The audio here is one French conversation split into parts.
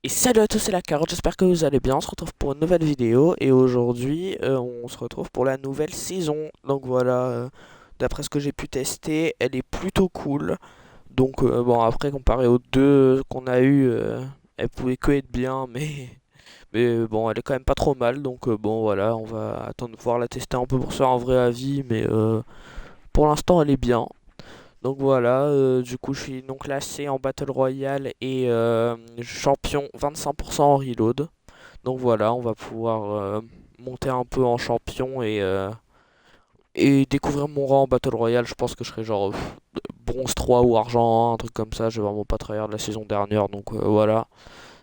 Et salut à tous, c'est la Carotte, j'espère que vous allez bien. On se retrouve pour une nouvelle vidéo et aujourd'hui on se retrouve pour la nouvelle saison. Donc voilà, d'après ce que j'ai pu tester, elle est plutôt cool. Donc bon, après comparé aux deux qu'on a eu, elle pouvait que être bien, mais bon, elle est quand même pas trop mal. Donc bon, voilà, on va attendre de pouvoir la tester un peu pour se faire un vrai avis, mais pour l'instant elle est bien. Donc voilà, du coup je suis non classé en Battle Royale et champion 25% en reload. Donc voilà, on va pouvoir monter un peu en champion et découvrir mon rang en Battle Royale. Je pense que je serai genre bronze 3 ou argent 1, un truc comme ça. J'ai vraiment pas tryhard de la saison dernière, donc voilà.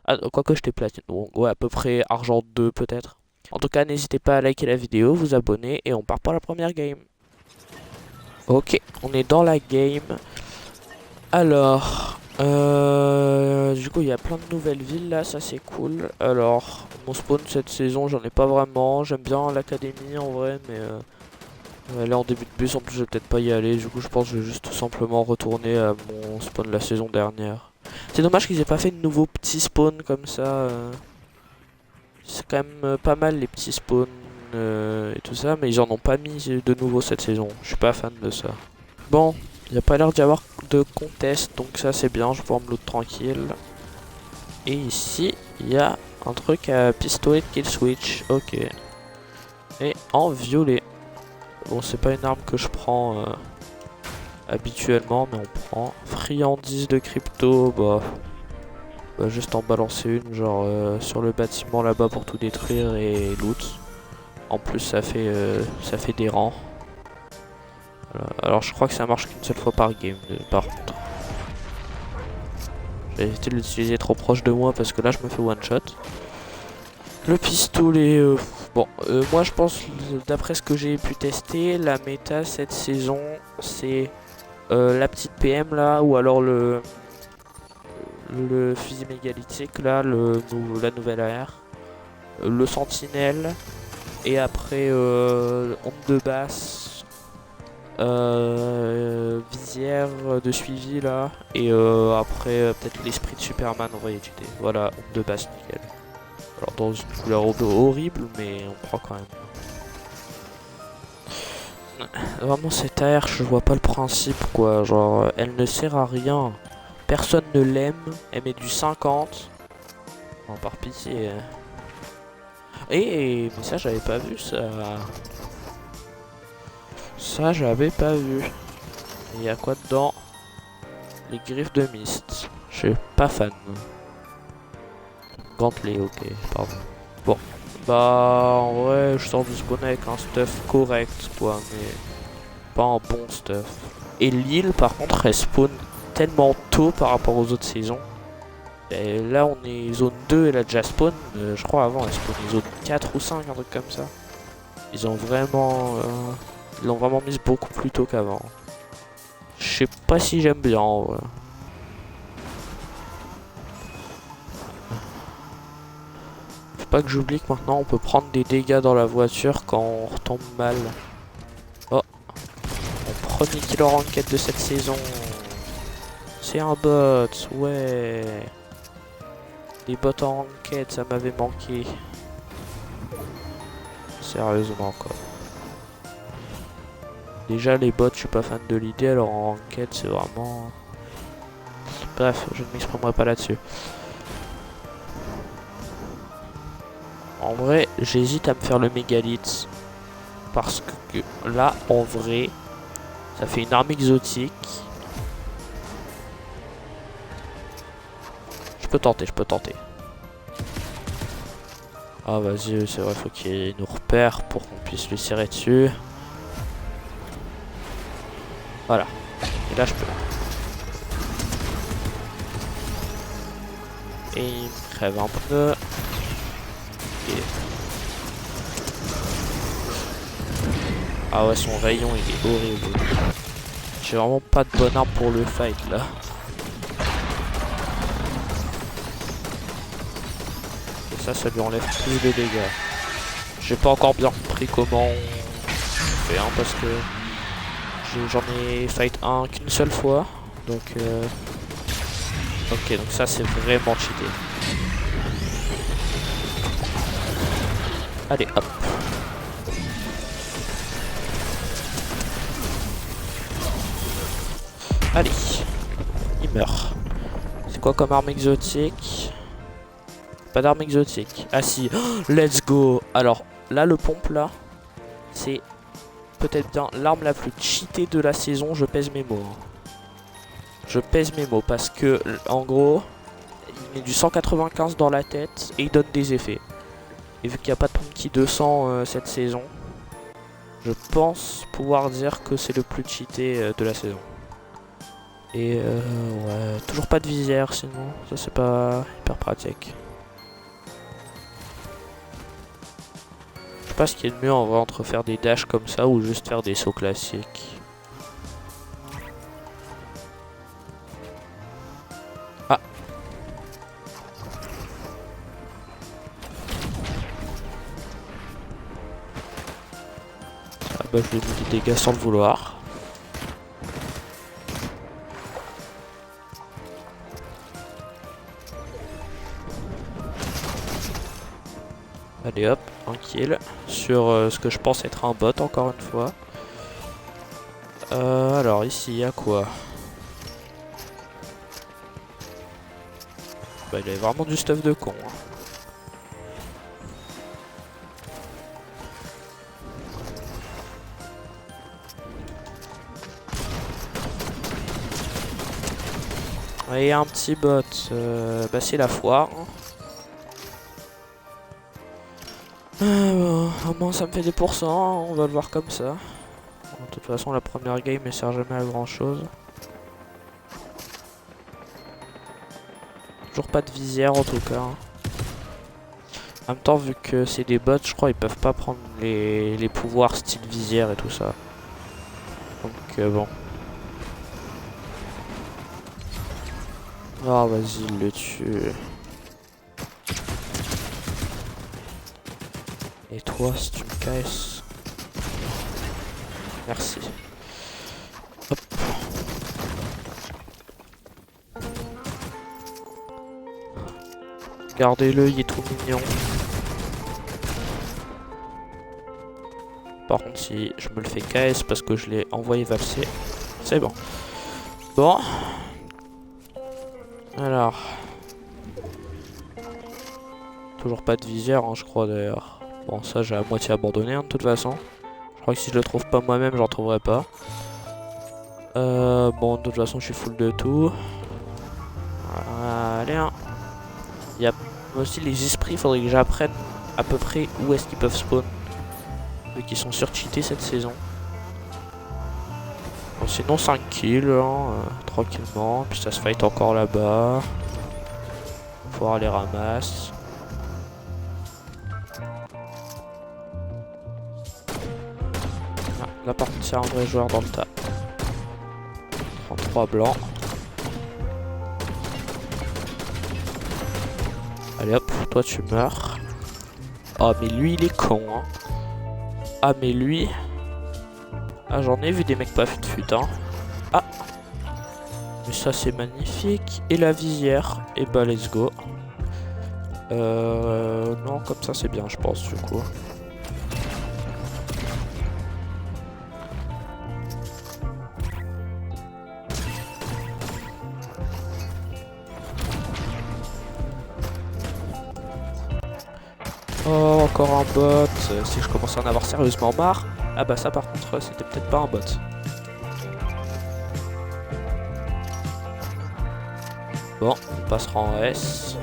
Ah, quoique j'étais platine, donc ouais, à peu près argent 2 peut-être. En tout cas, n'hésitez pas à liker la vidéo, vous abonner et on part pour la première game. Ok, on est dans la game. Alors, du coup, il y a plein de nouvelles villes là, ça c'est cool. Alors, mon spawn cette saison, j'en ai pas vraiment. J'aime bien l'académie en vrai, mais là en début de bus, en plus, je vais peut-être pas y aller. Du coup, je pense que je vais juste tout simplement retourner à mon spawn de la saison dernière. C'est dommage qu'ils aient pas fait de nouveaux petits spawns comme ça. C'est quand même pas mal les petits spawns et tout ça, mais ils en ont pas mis de nouveau cette saison. Je suis pas fan de ça. Bon, il n'y a pas l'air d'y avoir de contest, donc ça c'est bien, je vais pouvoir me loot tranquille. Et ici, il y a un truc à pistolet de kill switch, ok. Et en violet. Bon, c'est pas une arme que je prends habituellement, mais on prend. Friandise de crypto, bah juste en balancer une, genre sur le bâtiment là-bas pour tout détruire et loot. En plus, ça fait des rangs. Voilà. Alors, je crois que ça marche qu'une seule fois par game, par contre. J'ai évité de l'utiliser trop proche de moi parce que là je me fais one shot. Le pistolet, bon, moi je pense, d'après ce que j'ai pu tester, la méta cette saison c'est la petite PM là, ou alors le fusil mégalithique là, la nouvelle AR, le sentinelle, et après onde de basse, visière de suivi là, et après peut-être l'esprit de Superman en vrai GT. Voilà, onde de basse nickel. Alors dans une couleur horrible, mais on prend quand même. Vraiment cette AR, je vois pas le principe quoi, genre elle ne sert à rien. Personne ne l'aime, elle met du 50. Oh, par pitié. Mais ça j'avais pas vu ça. Ça j'avais pas vu. Il y a quoi dedans? Les griffes de Mist. Je suis pas fan. Gantelet, ok, pardon. Bon, bah en vrai je sors du spawn avec un stuff correct quoi, mais pas un bon stuff. Et l'île par contre elle spawn tellement tôt par rapport aux autres saisons. Et là on est zone 2, elle a déjà spawn, je crois avant elle spawnait zone 4 ou 5, un truc comme ça. Ils ont vraiment ils l'ont vraiment mise beaucoup plus tôt qu'avant. Je sais pas si j'aime bien en vrai. Faut pas que j'oublie que maintenant on peut prendre des dégâts dans la voiture quand on retombe mal. Oh, mon premier kill en ranked de cette saison. C'est un bot, ouais. Des bots en ranked, ça m'avait manqué. Sérieusement quoi. Déjà les bots, je suis pas fan de l'idée, alors en ranked c'est vraiment... Bref, je ne m'exprimerai pas là-dessus. En vrai, j'hésite à me faire le mégalithe. Parce que là, en vrai, ça fait une arme exotique. Je peux tenter, je peux tenter. Ah vas-y, c'est vrai, faut qu'il nous repère pour qu'on puisse lui tirer dessus. Voilà. Et là, je peux. Et il me crève un peu. Et... Ah ouais, son rayon, il est horrible. J'ai vraiment pas de bonne arme pour le fight, là. Et ça lui enlève plus de dégâts. J'ai pas encore bien compris comment on fait, hein, parce que j'en ai fight un qu'une seule fois. Donc, ok, donc ça c'est vraiment cheaté. Allez, hop. Allez. Il meurt. C'est quoi comme arme exotique? Pas d'arme exotique. Ah si. Oh, let's go. Alors, là, le pompe, là, c'est peut-être bien l'arme la plus cheatée de la saison. Je pèse mes mots. Je pèse mes mots parce que, en gros, il met du 195 dans la tête et il donne des effets. Et vu qu'il n'y a pas de pompe qui 200 cette saison, je pense pouvoir dire que c'est le plus cheaté de la saison. Et ouais, toujours pas de visière sinon, ça c'est pas hyper pratique. Je sais pas ce qui est le mieux en vrai entre faire des dashs comme ça ou juste faire des sauts classiques. Ah. Ah bah je lui ai mis des dégâts sans le vouloir. Allez hop, un kill sur ce que je pense être un bot encore une fois. Alors ici il y a quoi? Bah il avait vraiment du stuff de con. Hein. Ouais, il y a un petit bot, bah c'est la foire. Hein. Bon, au moins ça me fait des pourcents, on va le voir comme ça. Bon, de toute façon la première game ne sert jamais à grand chose. Toujours pas de visière en tout cas. Hein. En même temps vu que c'est des bots, je crois ils peuvent pas prendre les pouvoirs style visière et tout ça. Donc bon. Ah vas-y il le tue. Et toi, si tu me casses. Merci. Hop. Regardez-le, il est tout mignon. Par contre, si je me le fais KS parce que je l'ai envoyé valser, c'est bon. Bon. Alors. Toujours pas de visière, hein, je crois d'ailleurs. Bon, ça j'ai à moitié abandonné hein, de toute façon. Je crois que si je le trouve pas moi-même, j'en trouverai pas. Bon, de toute façon, je suis full de tout. Allez, hein. Il y a aussi les esprits, il faudrait que j'apprenne à peu près où est-ce qu'ils peuvent spawn. Vu qu'ils sont surcheatés cette saison. Bon, sinon 5 kills, hein, tranquillement. Puis ça se fight encore là-bas. Faut voir les ramasses. Là par contre il y a un vrai joueur dans le tas. 33 blancs. Allez hop, toi tu meurs. Ah mais lui il est con hein. Ah mais lui. Ah j'en ai vu des mecs pas fut hein. Ah. Mais ça c'est magnifique. Et la visière. Et bah let's go. Non comme ça c'est bien je pense du coup. Oh, encore un bot. Si je commence à en avoir sérieusement marre. Ah bah ça par contre, c'était peut-être pas un bot. Bon, on passera en S.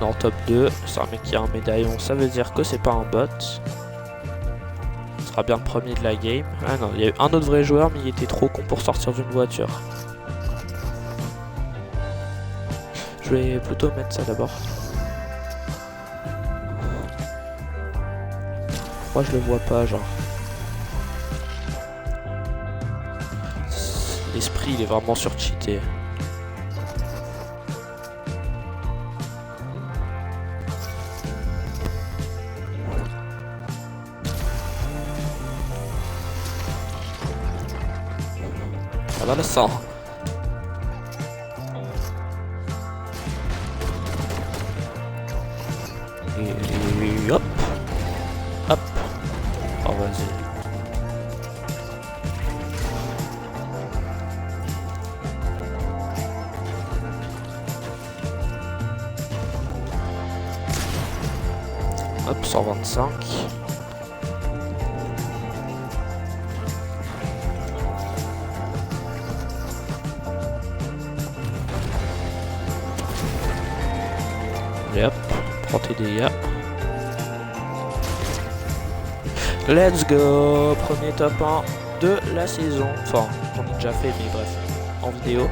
Dans le top 2. C'est un mec qui a un médaillon, ça veut dire que c'est pas un bot. Ce sera bien le premier de la game. Ah non, il y a eu un autre vrai joueur, mais il était trop con pour sortir d'une voiture. Je vais plutôt mettre ça d'abord. Moi je le vois pas genre. L'esprit il est vraiment surcheaté. Ça va le sang. Et hop. Hop. Hop, 125. Allez hop, prends tes dégâts. Let's go! Premier top 1 de la saison. Enfin, j'en ai déjà fait, mais bref, en vidéo.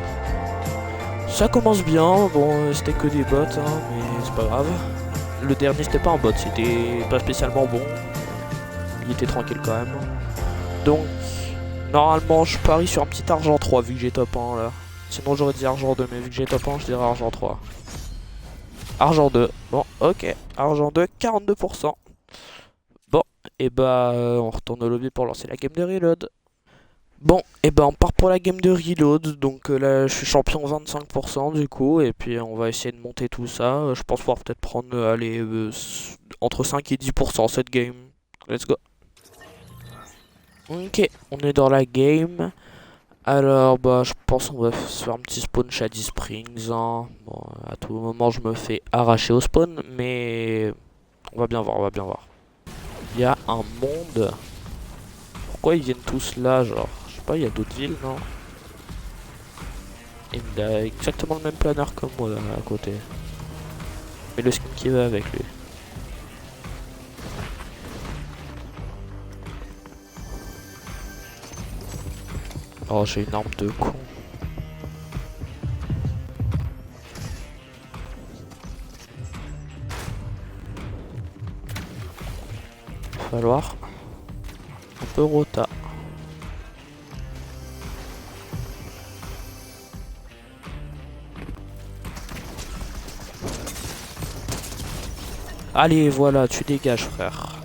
Ça commence bien. Bon, c'était que des bots, hein, mais c'est pas grave. Le dernier, c'était pas un bot, c'était pas spécialement bon. Il était tranquille quand même. Donc, normalement, je parie sur un petit argent 3 vu que j'ai top 1 là. Sinon, j'aurais dit argent 2, mais vu que j'ai top 1, je dirais argent 3. Argent 2. Bon, ok. Argent 2, 42%. Bon, et bah, on retourne au lobby pour lancer la game de reload. Bon, et ben on part pour la game de reload. Donc là, je suis champion 25% du coup. Et puis on va essayer de monter tout ça. Je pense pouvoir peut-être prendre, allez, entre 5 et 10% cette game. Let's go. Ok, on est dans la game. Alors, bah, je pense qu'on va se faire un petit spawn Shady Springs. Hein. Bon, à tout moment, je me fais arracher au spawn. Mais on va bien voir, on va bien voir. Il y a un monde. Pourquoi ils viennent tous là, genre? Je sais pas, il y a d'autres villes, non? Il a exactement le même planeur que moi, là, à côté. Mais le skin qui va avec lui. Oh, j'ai une arme de con. Va falloir un peu rota. Allez, voilà, tu dégages, frère.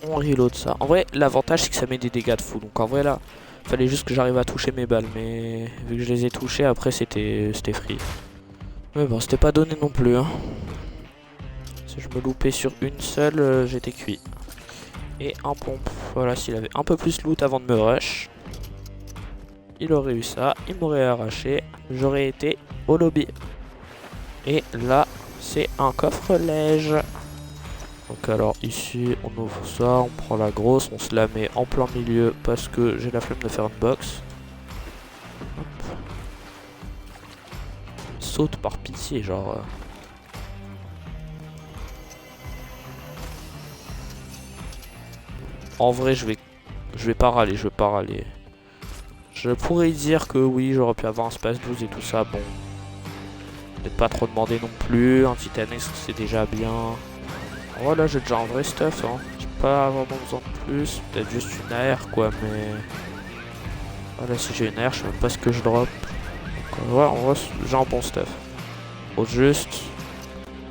On reload ça. En vrai, l'avantage, c'est que ça met des dégâts de fou. Donc en vrai, là, fallait juste que j'arrive à toucher mes balles. Mais vu que je les ai touchées, après, c'était free. Mais bon, c'était pas donné non plus. Hein. Si je me loupais sur une seule, j'étais cuit. Et un pompe. Voilà, s'il avait un peu plus loot avant de me rush, il aurait eu ça. Il m'aurait arraché. J'aurais été au lobby. Et là, c'est un coffre-lège. Donc alors ici, on ouvre ça, on prend la grosse, on se la met en plein milieu parce que j'ai la flemme de faire une box. Hop. Saute par pitié, genre... En vrai, je vais pas râler, je vais pas râler. Je pourrais dire que oui, j'aurais pu avoir un space 12 et tout ça, bon. Peut-être pas trop demandé non plus, un titanesque c'est déjà bien. Voilà, j'ai déjà un vrai stuff, hein. J'ai pas vraiment besoin de plus, peut-être juste une AR quoi, mais... Voilà, si j'ai une AR, je sais même pas ce que je drop. Donc, ouais, en vrai, j'ai un bon stuff. Au juste,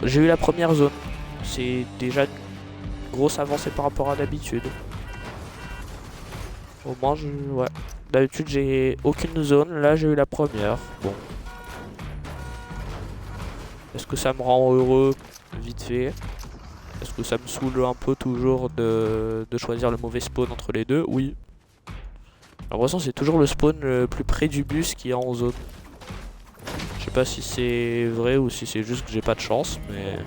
j'ai eu la première zone. C'est déjà une grosse avancée par rapport à d'habitude. Au moins, ouais. D'habitude, j'ai aucune zone. Là, j'ai eu la première. Bon. Est-ce que ça me rend heureux? Vite fait. Est-ce que ça me saoule un peu toujours de choisir le mauvais spawn entre les deux? Oui. J'ai l'impression que c'est toujours le spawn le plus près du bus qui est en zone. Je sais pas si c'est vrai ou si c'est juste que j'ai pas de chance, mais...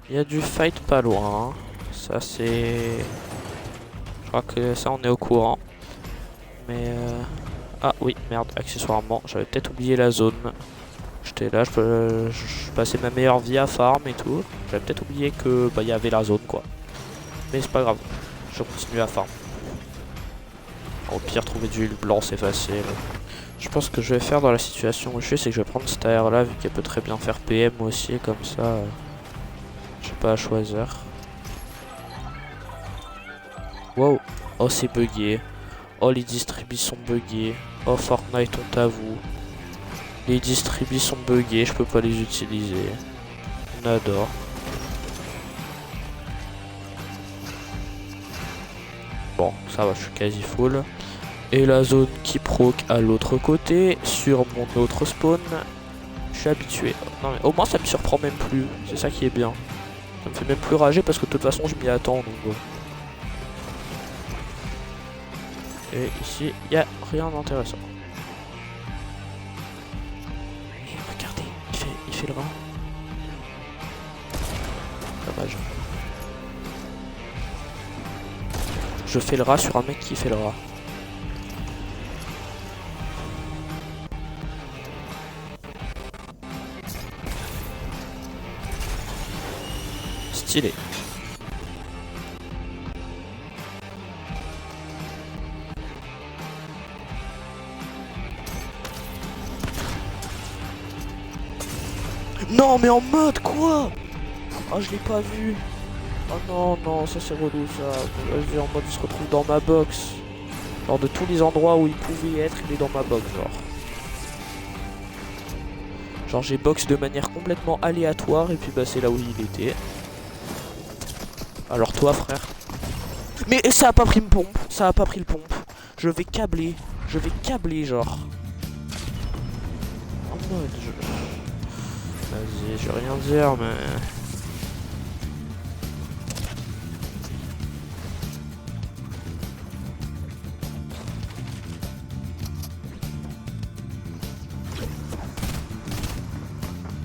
Il y a du fight pas loin. Hein. Ça c'est... Je crois que ça on est au courant. Mais... Ah oui, merde, accessoirement. J'avais peut-être oublié la zone. J'étais là, je passais ma meilleure vie à farm et tout. J'avais peut-être oublié que bah, y avait la zone quoi. Mais c'est pas grave, je continue à farm. Au pire, trouver du huile blanc c'est facile. Je pense que je vais faire dans la situation où je suis, c'est que je vais prendre cette AR là, vu qu'elle peut très bien faire PM aussi, comme ça. Je sais pas à choisir. Wow, oh c'est bugué. Oh les distribus sont buggés. Oh Fortnite on t'avoue. Les distribus sont buggés, je peux pas les utiliser. On adore. Bon, ça va, je suis quasi full. Et la zone qui proc à l'autre côté, sur mon autre spawn. Je suis habitué. Non mais au moins ça me surprend même plus, c'est ça qui est bien. Ça me fait même plus rager parce que de toute façon je m'y attends donc... Et ici, il n'y a rien d'intéressant. Et regardez, il fait le rat. Dommage. Je fais le rat sur un mec qui fait le rat. Stylé. Non mais en mode quoi? Oh je l'ai pas vu. Oh non non ça c'est relou ça. Vas-y en mode il se retrouve dans ma box. Genre de tous les endroits où il pouvait être il est dans ma box genre. Genre j'ai box de manière complètement aléatoire et puis bah c'est là où il était. Alors toi frère. Mais ça a pas pris le pompe. Ça a pas pris le pompe. Je vais câbler. Je vais câbler genre. En mode Vas-y, je vais rien dire, mais...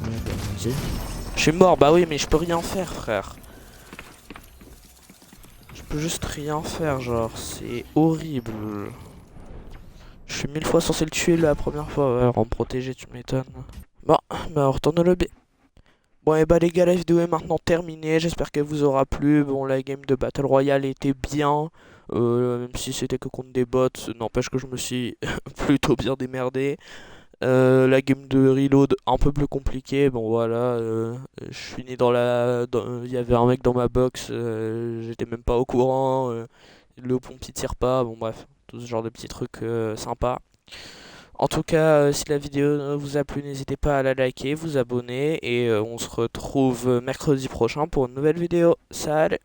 Vas-y. Je suis mort, bah oui, mais je peux rien faire, frère. Je peux juste rien faire, genre, c'est horrible. Je suis 1000 fois censé le tuer la première fois, ouais, en protéger, tu m'étonnes. Bon, bah on retourne au lobby. Bon et bah les gars, la vidéo est maintenant terminée, j'espère qu'elle vous aura plu. Bon la game de Battle Royale était bien, même si c'était que contre des bots, n'empêche que je me suis plutôt bien démerdé. La game de Reload un peu plus compliquée, bon voilà, je suis né dans la... Il y avait un mec dans ma box, j'étais même pas au courant, le pompe il tire pas, bon bref, tout ce genre de petits trucs sympas. En tout cas, si la vidéo vous a plu, n'hésitez pas à la liker, vous abonner et on se retrouve mercredi prochain pour une nouvelle vidéo. Salut!